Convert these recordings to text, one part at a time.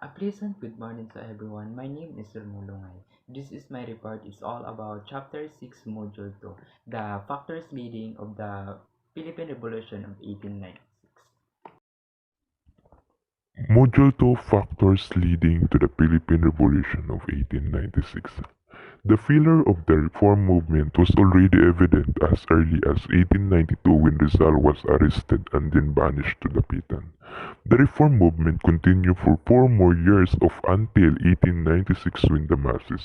A pleasant good morning to everyone. My name is Romulongay. This is my report. It's all about Chapter 6, Module 2, the factors leading of the Philippine Revolution of 1896. Module 2 Factors leading to the Philippine Revolution of 1896. The failure of the reform movement was already evident as early as 1892 when Rizal was arrested and then banished to Dapitan. The reform movement continued for 4 more years until 1896 when the masses,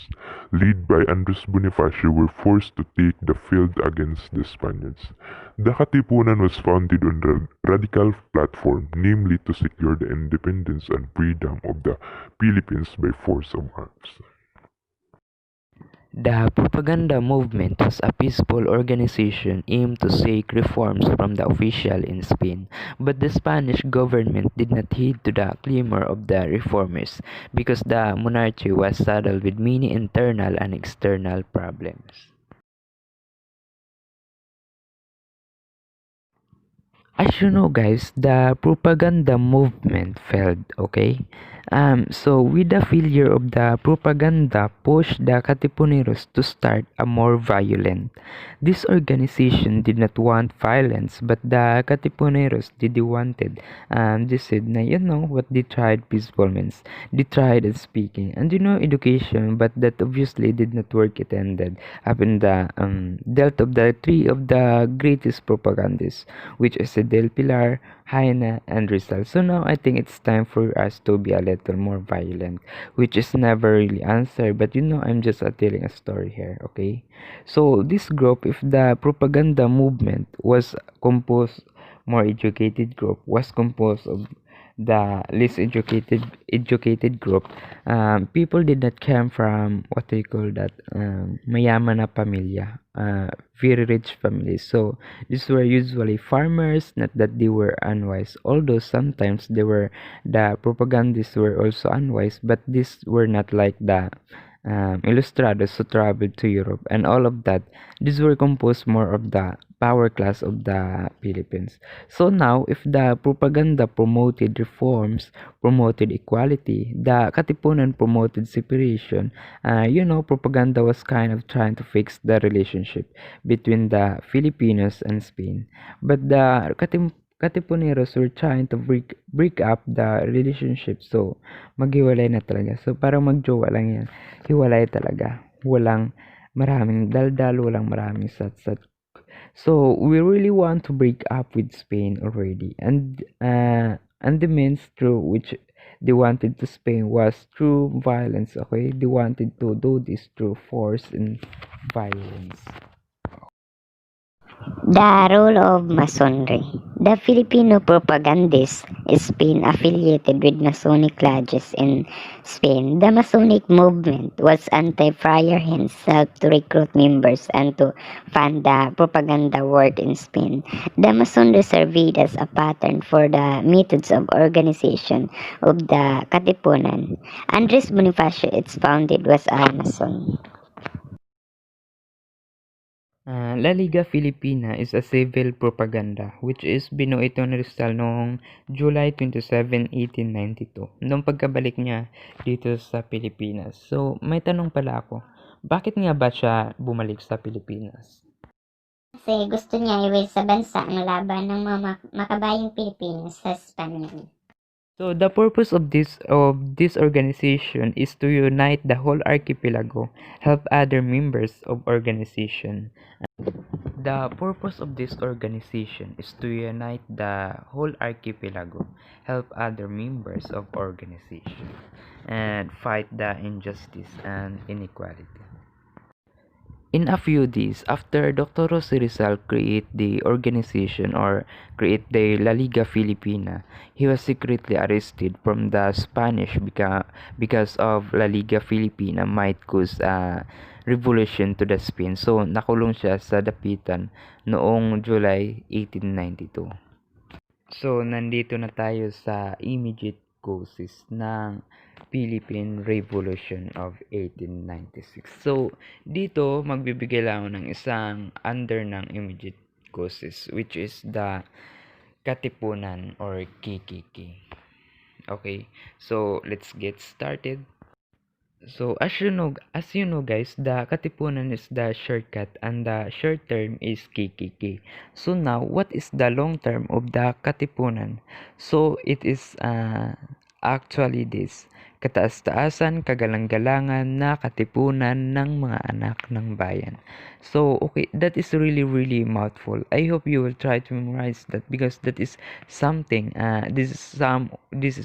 led by Andres Bonifacio, were forced to take the field against the Spaniards. The Katipunan was founded on a radical platform, namely to secure the independence and freedom of the Philippines by force of arms. The propaganda movement was a peaceful organization aimed to seek reforms from the official in Spain, but the Spanish government did not heed to the clamor of the reformers because the monarchy was saddled with many internal and external problems. As you know, guys, the propaganda movement failed, okay? So with the failure of the propaganda pushed the Katipuneros to start a more violent. This organization did not want violence, but the Katipuneros did wanted. They said na, what they tried peaceful means. They tried speaking and education, but that obviously did not work. It ended up in the dealt of the three of the greatest propagandists, which is Del Pilar, Jaina, and Rizal. So now I think it's time for us to be a little more violent, which is never really answered. But I'm just telling a story here, okay? So this group, if the propaganda movement was composed, more educated group was composed of the least educated group. People did not come from what they call that mayaman na pamilya, very rich families. So these were usually farmers, not that they were unwise, although sometimes the propagandists were also unwise, but these were not like the illustrados who traveled to Europe and all of that. These were composed more of the power class of the Philippines. So now, if the propaganda promoted reforms, promoted equality, the Katipunan promoted separation, propaganda was kind of trying to fix the relationship between the Filipinos and Spain. But the Katipuneros were trying to break up the relationship. So, maghiwalay na talaga. So, parang magjowa lang yan. Hiwalay talaga. Walang maraming daldal, walang maraming satsat. So we really want to break up with Spain already, and the means through which they wanted to Spain was through violence. Okay, they wanted to do this through force and violence. The role of Masonry. The Filipino propagandists is Spain affiliated with Masonic lodges in Spain. The Masonic movement was anti-friar hence helped to recruit members and to fund the propaganda work in Spain. The Masonry served as a pattern for the methods of organization of the Katipunan. Andres Bonifacio, its founded, was a Mason. La Liga Filipina is a civil propaganda which is binuo ito ni Rizal noong July 27, 1892 nung pagkabalik niya dito sa Pilipinas. So may tanong pala ako, bakit nga ba siya bumalik sa Pilipinas? Kasi gusto niya iwis sa bansa ang laban ng mga makabayang Pilipino sa Espanyol. So the purpose of this organization is to unite the whole archipelago, help other members of organization. The purpose of this organization is to unite the whole archipelago, help other members of organization, and fight the injustice and inequality. In a few days after Dr. Jose Rizal create the organization or create the La Liga Filipina, he was secretly arrested from the Spanish because of La Liga Filipina might cause a revolution to the Spain. So nakulong siya sa Dapitan noong July 1892. So nandito na tayo sa immediate causes ng Philippine Revolution of 1896. So, dito magbibigay lang ako ng isang under ng immediate causes which is the Katipunan or KKK. Okay, so let's get started. So as you know guys, the Katipunan is the shortcut and the short term is KKK. So now, what is the long term of the Katipunan? So it is actually this: kataas-taasan, kagalang-galangan na katipunan ng mga anak ng bayan. So okay, that is really mouthful. I hope you will try to memorize that because that is something. This is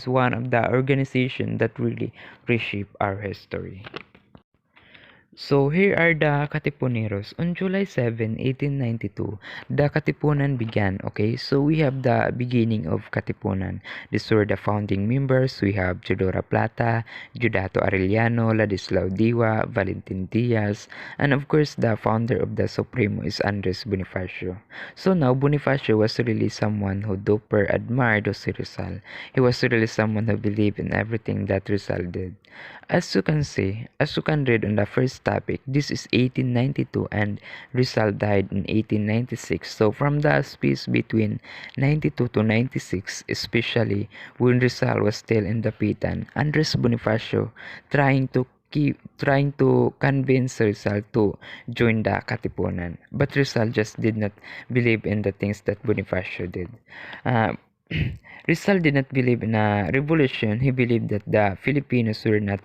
one of the organization that really reshape our history. So here are the Katipuneros. On July 7, 1892, the Katipunan began. Okay, so we have the beginning of Katipunan. These were the founding members. We have Teodora Plata, Judato Arellano, Ladislao Diwa, Valentin Diaz, and of course the founder of the Supremo is Andres Bonifacio. So now Bonifacio was really someone who duper admired Jose Rizal. He was really someone who believed in everything that Rizal did. As you can read on the first topic, this is 1892 and Rizal died in 1896. So from the space between 92 to 96, especially when Rizal was still in the Pitan, Andres Bonifacio trying to convince Rizal to join the Katipunan. But Rizal just did not believe in the things that Bonifacio did. Uh, Rizal did not believe in a revolution. He believed that the Filipinos were not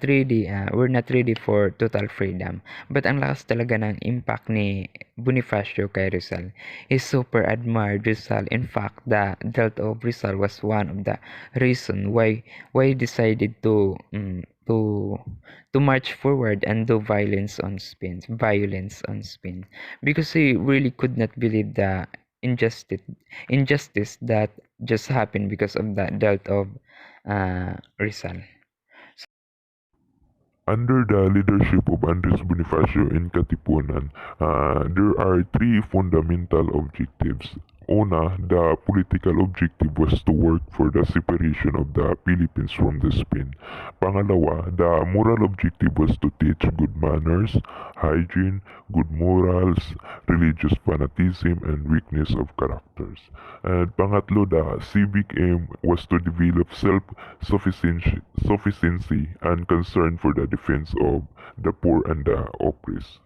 ready for total freedom. But ang lakas talaga ng impact ni Bonifacio kay Rizal. He super admired Rizal. In fact, the death of Rizal was one of the reason why he decided to march forward and do violence on Spain, because he really could not believe the injustice that just happened because of the death of Rizal. Under the leadership of Andres Bonifacio in Katipunan, there are three fundamental objectives. Una, the political objective was to work for the separation of the Philippines from the Spain. Pangalawa, the moral objective was to teach good manners, hygiene, good morals, religious fanatism, and weakness of characters. And pangatlo, the civic aim was to develop self-sufficiency and concern for the defense of the poor and the oppressed.